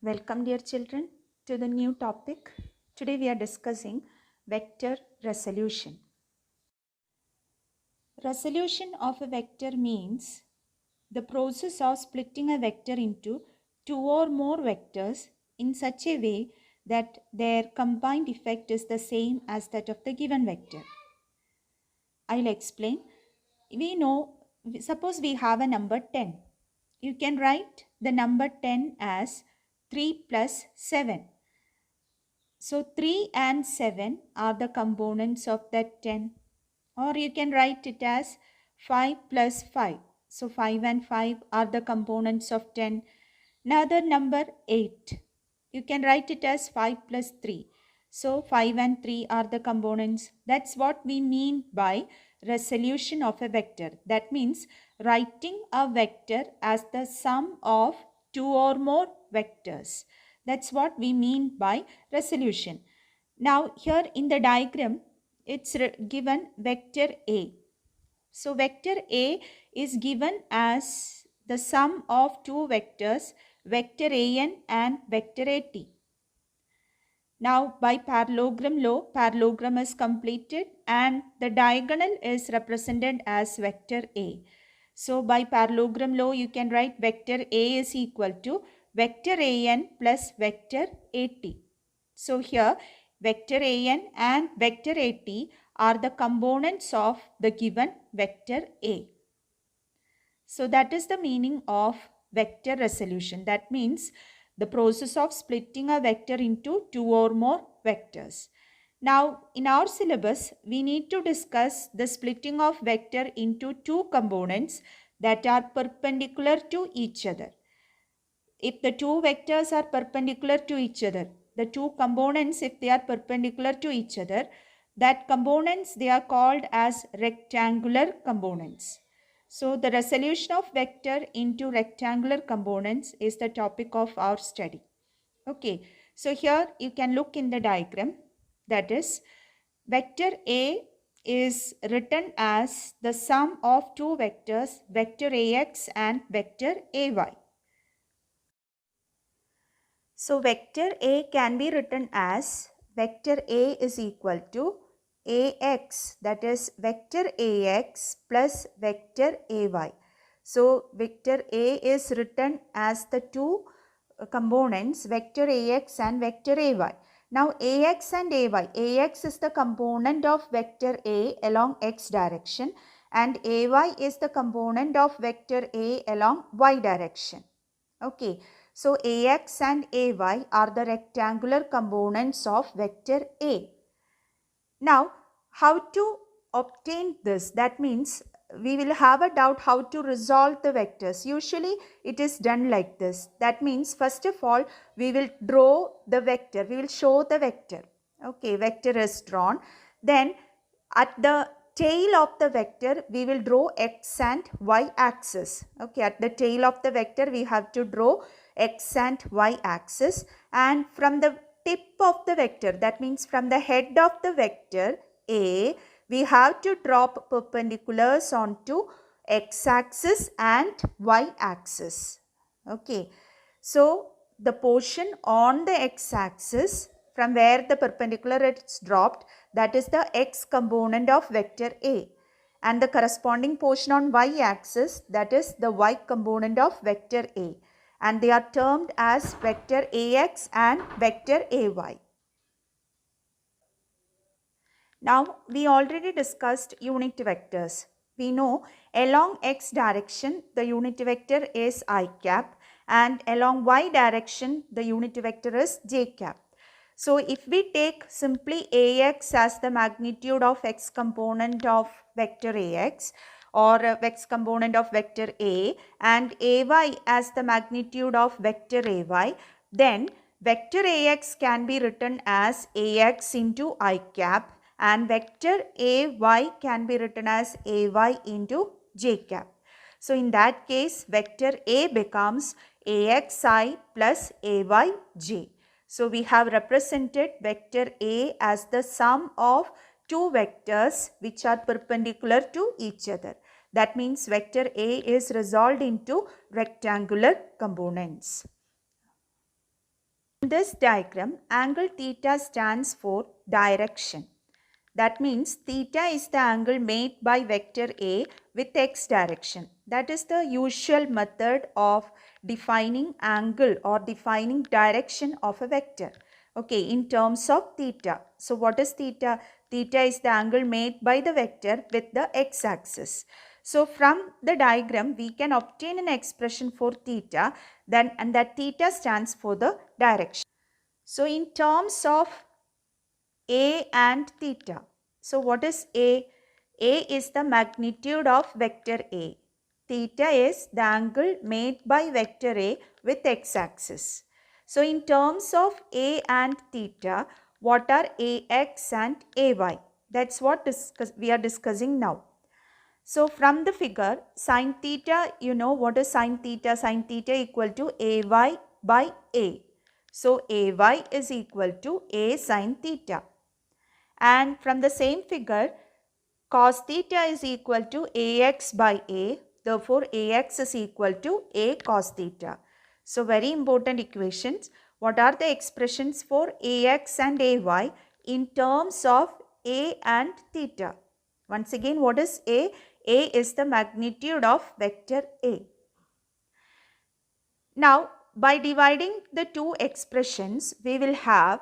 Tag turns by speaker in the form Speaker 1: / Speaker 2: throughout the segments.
Speaker 1: Welcome, dear children, to the new topic. Today we are discussing vector resolution. Resolution of a vector means the process of splitting a vector into two or more vectors in such a way that their combined effect is the same as that of the given vector. I'll explain. Suppose we have a number 10. You can write the number 10 as 3 plus 7. So 3 and 7 are the components of that 10. Or you can write it as 5 plus 5. So 5 and 5 are the components of 10. Another number 8. You can write it as 5 plus 3. So 5 and 3 are the components. That's what we mean by resolution of a vector. That means writing a vector as the sum of two or more vectors. That's what we mean by resolution. Now here in the diagram, it's given vector A. So vector A is given as the sum of two vectors, vector AN and vector AT. Now by parallelogram law, parallelogram is completed and the diagonal is represented as vector A. So by parallelogram law, you can write vector A is equal to vector AN plus vector AT. So here vector AN and vector AT are the components of the given vector A. So that is the meaning of vector resolution. That means the process of splitting a vector into two or more vectors. Now in our syllabus, we need to discuss the splitting of vector into two components that are perpendicular to each other. If the two vectors are perpendicular to each other, the two components, if they are perpendicular to each other, that components they are called as rectangular components. So the resolution of vector into rectangular components is the topic of our study. Okay, so here you can look in the diagram. That is, vector A is written as the sum of two vectors, vector Ax and vector Ay. So vector A can be written as vector A is equal to Ax, that is vector Ax plus vector Ay. So vector A is written as the two components vector Ax and vector Ay. Now Ax and Ay, Ax is the component of vector A along x direction and Ay is the component of vector A along y direction. Okay. So Ax and Ay are the rectangular components of vector A. Now, how to obtain this? That means we will have a doubt how to resolve the vectors. Usually it is done like this. That means first of all, we will draw the vector. We will show the vector. Okay, vector is drawn. Then at the tail of the vector, we will draw x and y axis. Okay, at the tail of the vector, we have to draw x and y axis, and from the tip of the vector, that means from the head of the vector A, we have to drop perpendiculars onto x axis and y axis. Okay, so the portion on the x axis from where the perpendicular is dropped, that is the x component of vector A, and the corresponding portion on y axis, that is the y component of vector A, and they are termed as vector Ax and vector Ay. Now we already discussed unit vectors. We know along x direction the unit vector is I cap and along y direction the unit vector is j cap. So if we take simply Ax as the magnitude of x component of vector Ax, or x component of vector A, and Ay as the magnitude of vector Ay, then vector Ax can be written as Ax into I cap and vector Ay can be written as Ay into j cap. So in that case, vector A becomes Axi plus Ayj. So we have represented vector A as the sum of two vectors which are perpendicular to each other. That means vector A is resolved into rectangular components. In this diagram, angle theta stands for direction. That means theta is the angle made by vector A with x direction. That is the usual method of defining angle or defining direction of a vector. Okay, in terms of theta. So what is theta? Theta is the angle made by the vector with the x-axis. So from the diagram, we can obtain an expression for theta, and that theta stands for the direction. So in terms of A and theta. So what is A? A is the magnitude of vector A. Theta is the angle made by vector A with x-axis. So in terms of A and theta, what are AX and AY? That's what we are discussing now. So from the figure, sine theta, you know what is sine theta? Sine theta equal to AY by A. So AY is equal to A sine theta. And from the same figure, cos theta is equal to AX by A. Therefore, AX is equal to A cos theta. So, very important equations. What are the expressions for AX and AY in terms of A and theta? Once again, what is A? A is the magnitude of vector A. Now, by dividing the two expressions, we will have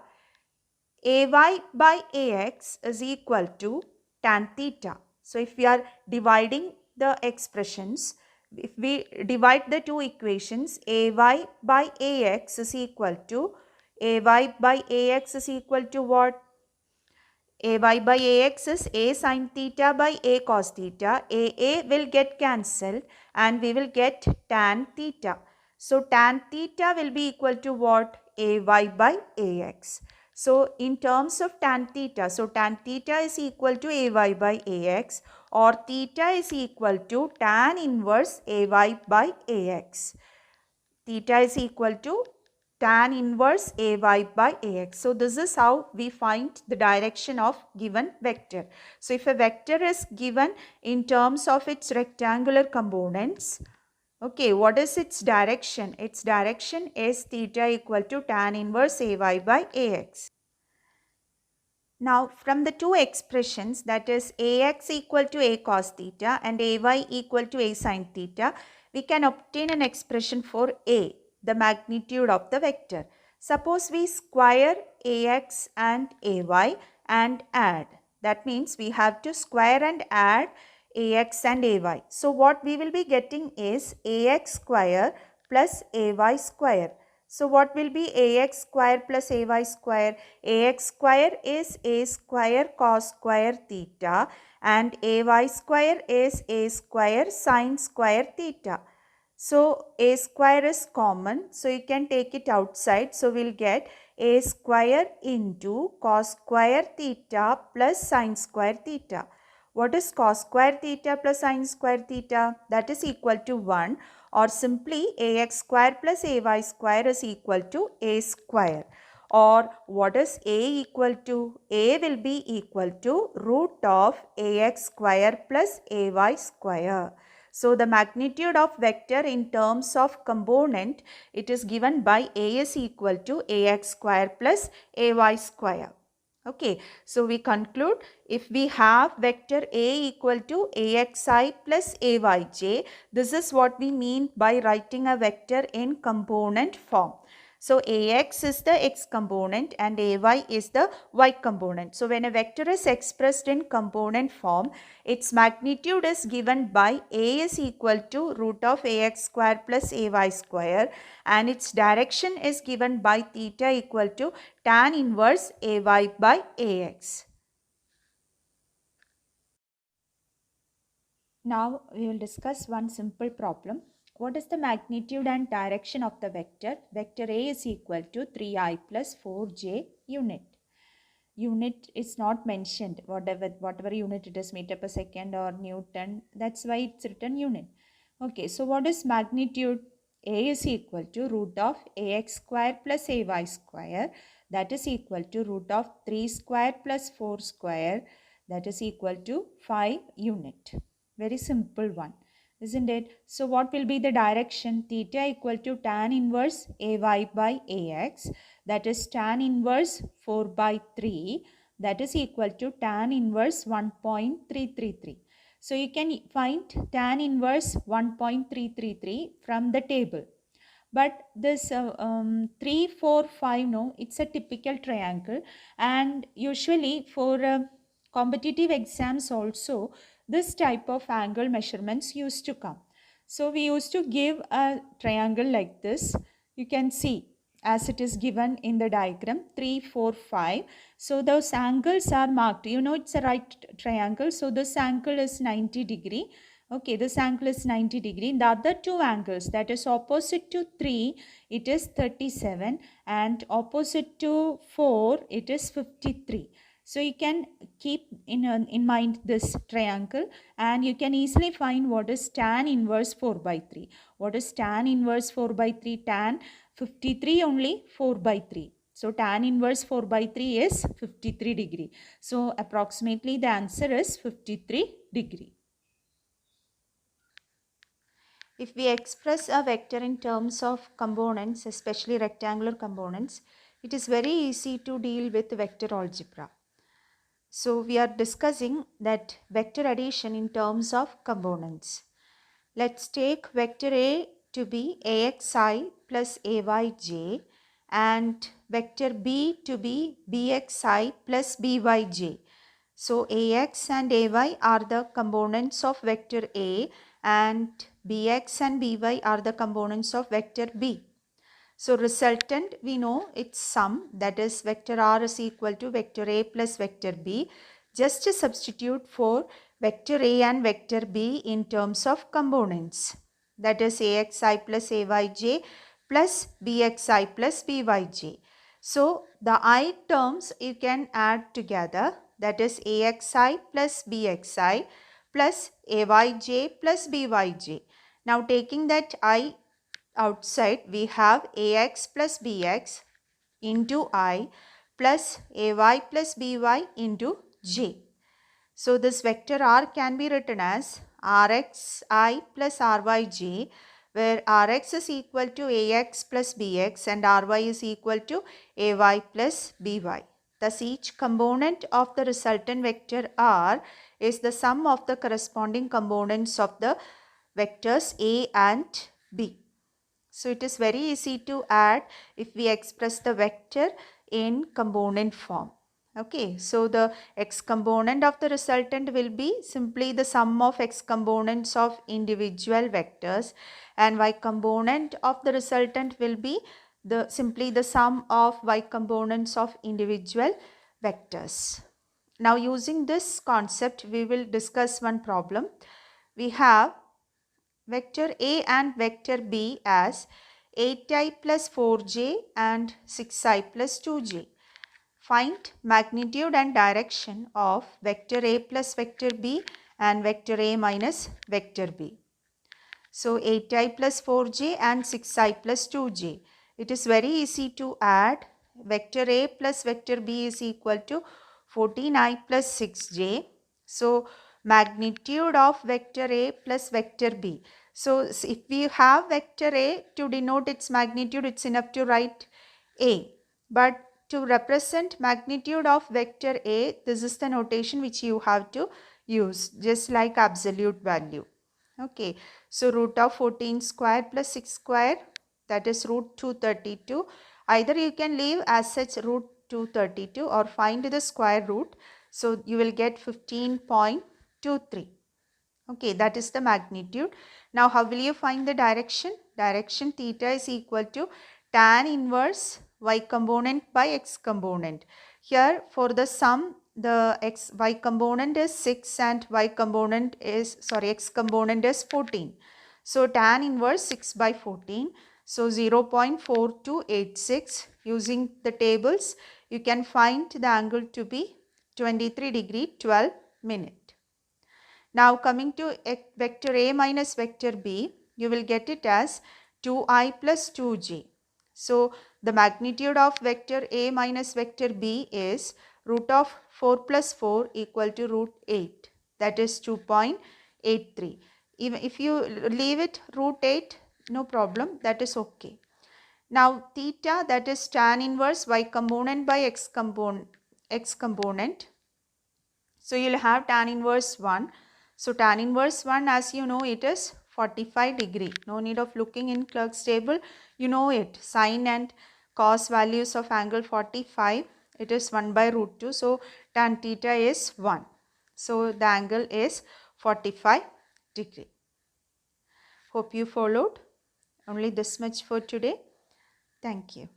Speaker 1: AY by AX is equal to tan theta. So, if we are dividing the expressions, if we divide the two equations, AY by AX is equal to, AY by AX is equal to what? AY by AX is A sin theta by A cos theta. AA will get cancelled and we will get tan theta. So, tan theta will be equal to what? AY by AX. So, in terms of tan theta, so tan theta is equal to AY by AX, or theta is equal to tan inverse AY by AX. Theta is equal to tan inverse AY by AX. So, this is how we find the direction of given vector. So, if a vector is given in terms of its rectangular components, okay, what is its direction? Its direction is theta equal to tan inverse AY by AX. Now, from the two expressions, that is AX equal to A cos theta and AY equal to A sin theta, we can obtain an expression for A, the magnitude of the vector. Suppose we square AX and AY and add. That means we have to square and add AX and AY. So, what we will be getting is AX square plus AY square. So, what will be AX square plus AY square? AX square is A square cos square theta and AY square is A square sin square theta. So, A square is common. So, you can take it outside. So, we will get A square into cos square theta plus sin square theta. What is cos square theta plus sin square theta? That is equal to 1, or simply AX square plus AY square is equal to A square. Or what is A equal to? A will be equal to root of AX square plus AY square. So, the magnitude of vector in terms of component, it is given by A is equal to AX square plus AY square. Okay, so we conclude if we have vector A equal to AXI plus AYJ, this is what we mean by writing a vector in component form. So, AX is the X component and AY is the Y component. So, when a vector is expressed in component form, its magnitude is given by A is equal to root of AX square plus AY square, and its direction is given by theta equal to tan inverse AY by AX. Now, we will discuss one simple problem. What is the magnitude and direction of the vector? Vector A is equal to 3i plus 4j unit. Unit is not mentioned, whatever unit it is, meter per second or Newton, that's why it's written unit. Okay, so what is magnitude? A is equal to root of AX square plus AY square, that is equal to root of 3 square plus 4 square, that is equal to 5 unit. Very simple one. isn't it? So what will be the direction? Theta equal to tan inverse AY by AX, that is tan inverse 4 by 3, that is equal to tan inverse 1.333. So you can find tan inverse 1.333 from the table. But this 3 4 5, no, it's a typical triangle, and usually for competitive exams also this type of angle measurements used to come. So we used to give a triangle like this. You can see as it is given in the diagram 3 4 5. So those angles are marked, you know, it's a right triangle, so this angle is 90 degree. Okay, this angle is 90 degree. The other two angles, that is opposite to 3, it is 37, and opposite to 4, it is 53. So you can keep in mind this triangle, and you can easily find what is tan inverse 4 by 3. What is tan inverse 4 by 3? Tan 53 only 4 by 3. So tan inverse 4 by 3 is 53 degree. So approximately the answer is 53 degree. If we express a vector in terms of components, especially rectangular components, it is very easy to deal with vector algebra. So we are discussing that vector addition in terms of components. Let's take vector A to be AXI plus AYJ and vector B to be BXI plus BYJ. So AX and AY are the components of vector A and BX and BY are the components of vector B. So resultant, we know its sum, that is vector R is equal to vector A plus vector B. Just to substitute for vector A and vector B in terms of components, that is AXI plus AYJ plus BXI plus BYJ. So the I terms you can add together, that is AXI plus BXI plus AYJ plus BYJ. Now taking that I outside, we have AX plus BX into I plus AY plus BY into J. So this vector R can be written as RXI plus RYJ, where Rx is equal to Ax plus Bx and Ry is equal to Ay plus By. Thus each component of the resultant vector R is the sum of the corresponding components of the vectors A and B. So it is very easy to add if we express the vector in component form. Okay, so the x component of the resultant will be simply the sum of x components of individual vectors, and y component of the resultant will be simply the sum of y components of individual vectors. Now using this concept, we will discuss one problem. We have vector A and vector B as 8i plus 4j and 6i plus 2j. Find magnitude and direction of vector A plus vector B and vector A minus vector B. So 8i plus 4j and 6i plus 2j. It is very easy to add. Vector A plus vector B is equal to 14i plus 6j. So magnitude of vector A plus vector B. So if we have vector A, to denote its magnitude, it's enough to write A. But to represent magnitude of vector A, this is the notation which you have to use, just like absolute value. Okay, so root of 14 square plus 6 square, that is root 232. Either you can leave as such root 232 or find the square root. So you will get 15.23. Okay, that is the magnitude. Now how will you find the direction? Direction theta is equal to tan inverse y component by x component. Here for the sum, the y component is 6 and x component is 14. So tan inverse 6 by 14. So 0.4286. Using the tables, you can find the angle to be 23 degree 12 minute. Now coming to vector A minus vector B, you will get it as 2i plus 2j. So the magnitude of vector A minus vector B is root of 4 plus 4 equal to root 8. That is 2.83. Even if you leave it root 8, no problem, that is okay. Now theta, that is tan inverse y component by x component. So you'll have tan inverse 1. So tan inverse 1, as you know, it is 45 degree. No need of looking in Clerk's table. You know it. Sine and cos values of angle 45. It is 1 by root 2. So tan theta is 1. So the angle is 45 degree. Hope you followed. Only this much for today. Thank you.